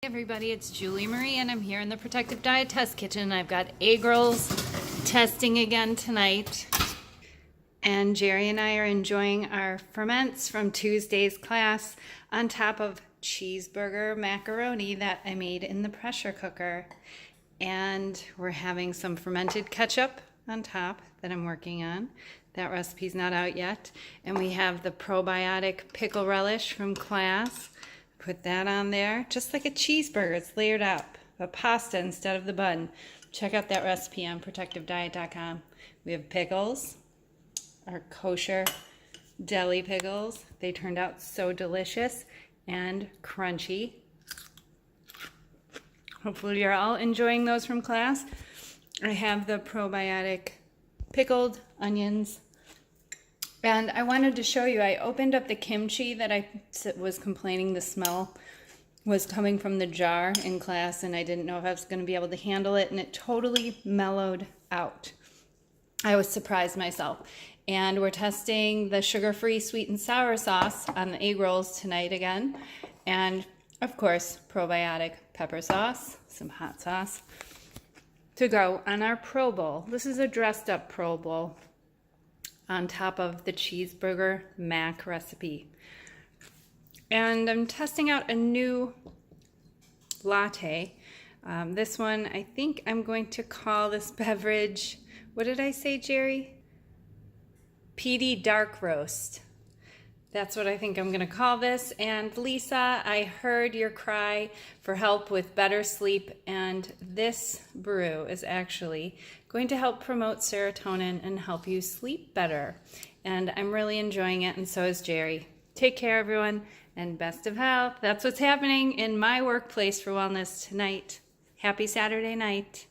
Hey everybody, it's Julie Marie and I'm here in the Protective Diet Test Kitchen. I've got egg rolls testing again tonight. And Jerry and I are enjoying our ferments from Tuesday's class on top of cheeseburger macaroni that I made in the pressure cooker. And we're having some fermented ketchup on top that I'm working on. That recipe's not out yet. And we have the probiotic pickle relish from class. Put that on there, just like a cheeseburger. It's layered up, a pasta instead of the bun. Check out that recipe on protectivediet.com. We have pickles, our kosher deli pickles. They turned out so delicious and crunchy. Hopefully you're all enjoying those from class. I have the probiotic pickled onions. And I wanted to show you, I opened up the kimchi that I was complaining the smell was coming from the jar in class, and I didn't know if I was going to be able to handle it, and it totally mellowed out. I was surprised myself. And we're testing the sugar-free sweet and sour sauce on the egg rolls tonight again. And, of course, probiotic pepper sauce, some hot sauce, to go on our Pro Bowl. This is a dressed-up Pro Bowl on top of the cheeseburger mac recipe. And I'm testing out a new latte. This one, I think I'm going to call this beverage, what did I say, Jerry? PD Dark Roast. That's what I think I'm gonna call this. And Lisa, I heard your cry for help with better sleep, and this brew is actually going to help promote serotonin and help you sleep better. And I'm really enjoying it, and so is Jerry. Take care, everyone, and best of health. That's what's happening in my workplace for wellness tonight. Happy Saturday night.